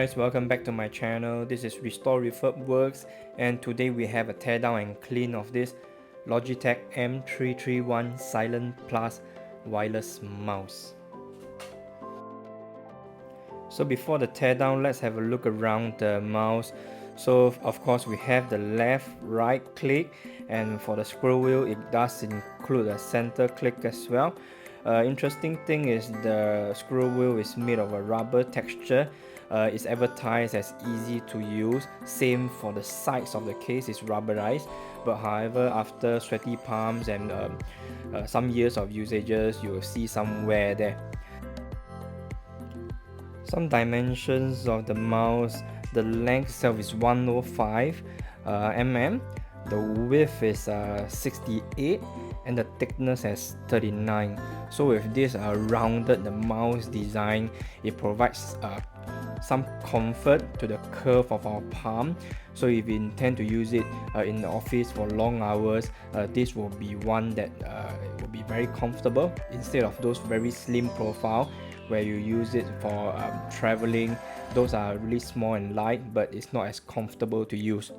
guys, welcome back to my channel. This is Restore Refurb Works, and today we have a teardown and clean of this Logitech M331 Silent Plus wireless mouse. So before the teardown, let's have a look around the mouse. So of course we have the left, right click, and for the scroll wheel it does include a center click as well. Interesting thing is the scroll wheel is made of a rubber texture. It's advertised as easy to use. Same for the sides of the case, is rubberized, but however after sweaty palms and some years of usages, you will see some wear there. Some dimensions of the mouse: the length itself is 105 mm, the width is 68, and the thickness is 39. So with this rounded the mouse design, it provides some comfort to the curve of our palm. So if you intend to use it in the office for long hours, this will be one that will be very comfortable instead of those very slim profile where you use it for traveling. Those are really small and light, but it's not as comfortable to use.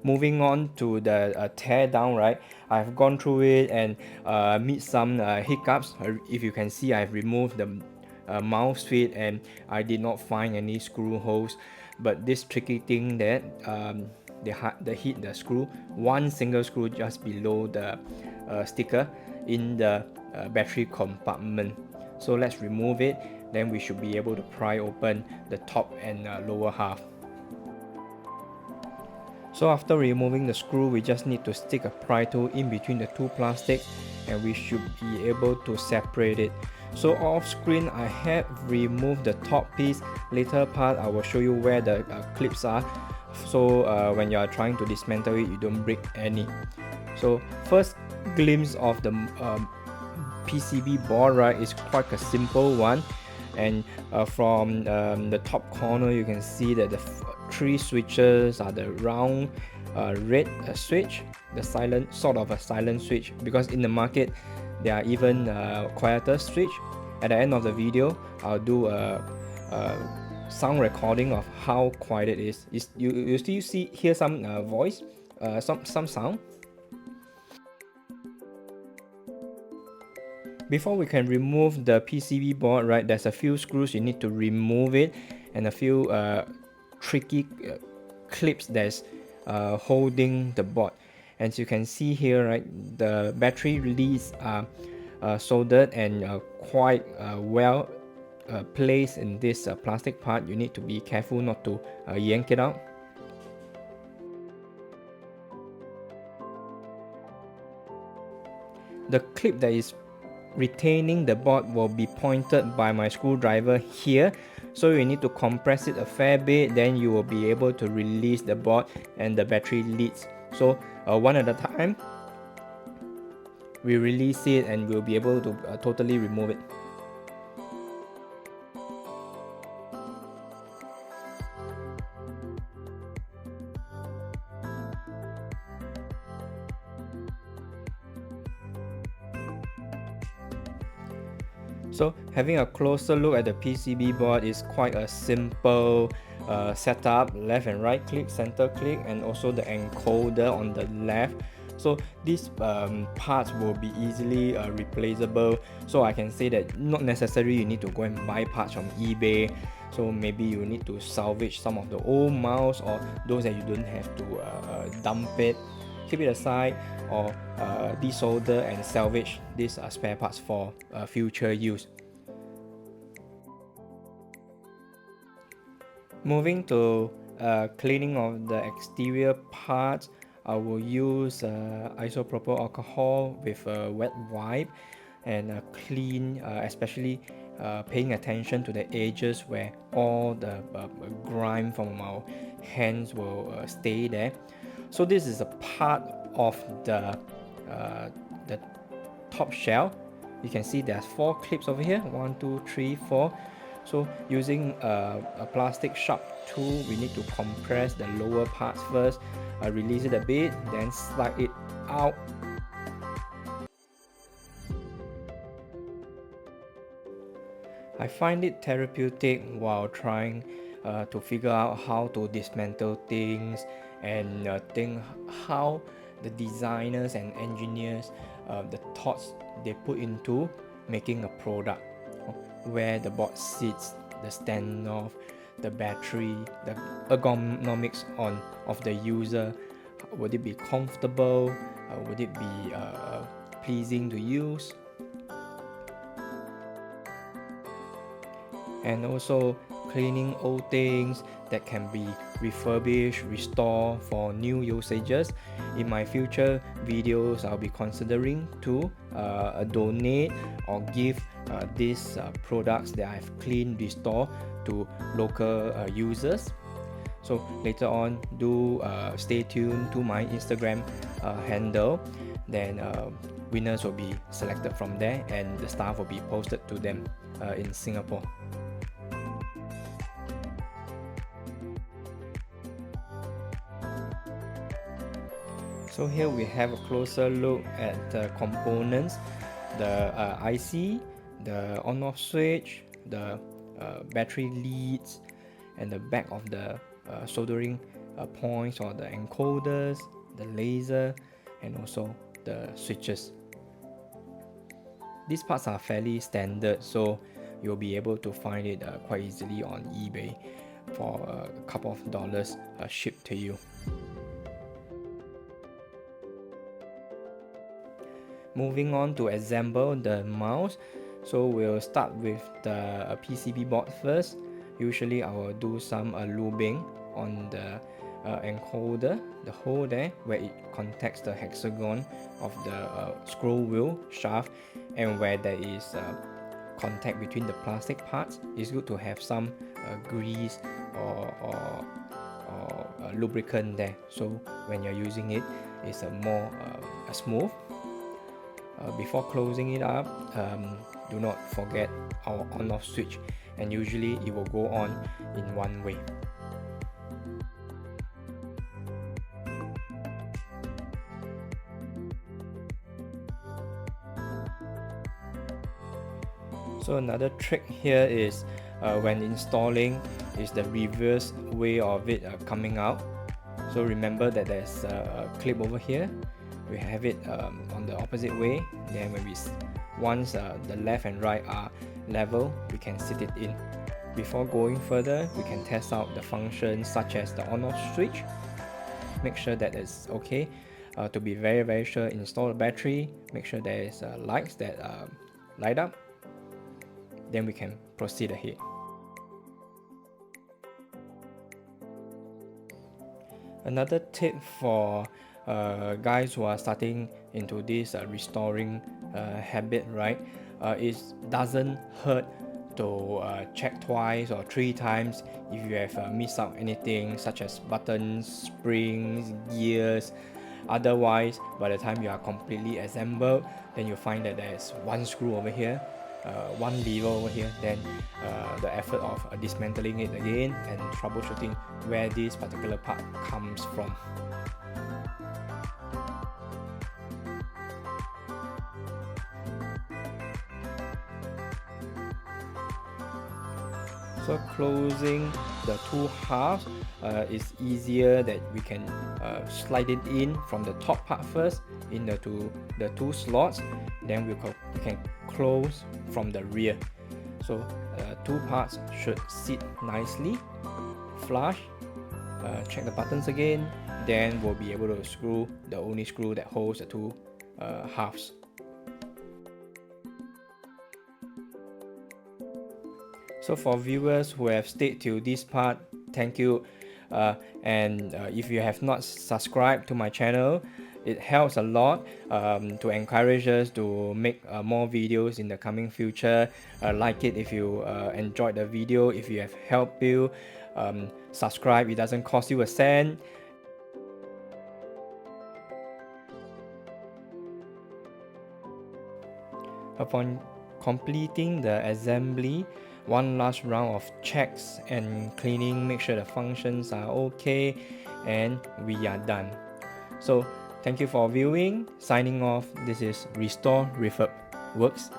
Moving on to the tear down, right? I've gone through it and meet some hiccups. If you can see, I've removed the mouse feet and I did not find any screw holes. But this tricky thing that they hit the screw, one single screw just below the sticker in the battery compartment. So let's remove it, then we should be able to pry open the top and lower half. So after removing the screw, we just need to stick a pry tool in between the two plastics and we should be able to separate it. So off screen, I have removed the top piece. Later part, I will show you where the clips are. So when you are trying to dismantle it, you don't break any. So first glimpse of the PCB board, right, is quite a simple one. And from the top corner, you can see that the three switches are the round red switch, the silent, sort of a silent switch, because in the market there are even quieter switch. At the end of the video, I'll do a sound recording of how quiet it is. You still hear some voice, some sound. Before we can remove the PCB board, right, there's a few screws you need to remove it, and a few tricky clips that's holding the board. As you can see here, right, the battery leads are soldered and quite well placed in this plastic part. You need to be careful not to yank it out. The clip that is retaining the board will be pointed by my screwdriver here, so you need to compress it a fair bit, then you will be able to release the board and the battery leads. So one at a time, we release it and we'll be able to totally remove it. So having a closer look at the PCB board is quite a simple setup: left and right click, center click, and also the encoder on the left. So these parts will be easily replaceable. So I can say that not necessarily you need to go and buy parts from eBay. So maybe you need to salvage some of the old mouse, or those that you don't have to dump it, keep it aside, or desolder and salvage these spare parts for future use. Moving to cleaning of the exterior parts, I will use isopropyl alcohol with a wet wipe and clean, especially paying attention to the edges where all the grime from our hands will stay there. So this is a part of the top shell. You can see there's 4 clips over here, 1, 2, 3, 4. So using a plastic sharp tool, we need to compress the lower parts first, release it a bit, then slide it out. I find it therapeutic while trying to figure out how to dismantle things and think how the designers and engineers, the thoughts they put into making a product, where the board sits, the standoff, the battery, the ergonomics of the user. Would it be comfortable? Would it be pleasing to use? And also cleaning old things that can be refurbished, restored for new usages. In my future videos, I'll be considering to donate or give these products that I've cleaned, restored to local users. So later on, do stay tuned to my Instagram handle. Then winners will be selected from there, and the stuff will be posted to them in Singapore. So here we have a closer look at the components, the IC, the on-off switch, the battery leads, and the back of the soldering points or the encoders, the laser, and also the switches. These parts are fairly standard, so you'll be able to find it quite easily on eBay for a couple of dollars shipped to you. Moving on to assemble the mouse, so we'll start with the PCB board first. Usually I will do some lubing on the encoder, the hole there where it contacts the hexagon of the scroll wheel shaft, and where there is contact between the plastic parts. It's good to have some grease or lubricant there, so when you're using it, it's more smooth. Before closing it up, do not forget our on-off switch, and usually it will go on in one way. So another trick here is when installing is the reverse way of it coming out. So remember that there's a clip over here. We have it on the opposite way. Then when once the left and right are level, we can sit it in. Before going further, we can test out the functions such as the on-off switch. Make sure that it's okay. To be very sure, install the battery. Make sure there is lights that light up. Then we can proceed ahead. Another tip for guys who are starting into this restoring habit, right? It doesn't hurt to check twice or 3 times if you have missed out anything such as buttons, springs, gears. Otherwise, by the time you are completely assembled, then you find that there's one screw over here, one lever over here. Then the effort of dismantling it again and troubleshooting where this particular part comes from. So closing the two halves is easier, that we can slide it in from the top part first into the two slots, then we can close from the rear. So two parts should sit nicely, flush. Check the buttons again, then we'll be able to screw the only screw that holds the two halves. So for viewers who have stayed till this part, thank you. And if you have not subscribed to my channel, it helps a lot to encourage us to make more videos in the coming future. Like it if you enjoyed the video. If you have helped you, subscribe. It doesn't cost you a cent. Upon completing the assembly, one last round of checks and cleaning, make sure the functions are okay, and we are done. So thank you for viewing. Signing off, this is Restore Refurb Works.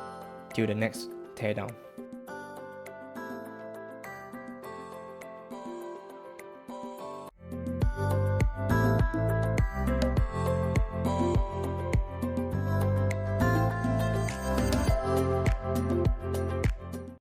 Till the next teardown.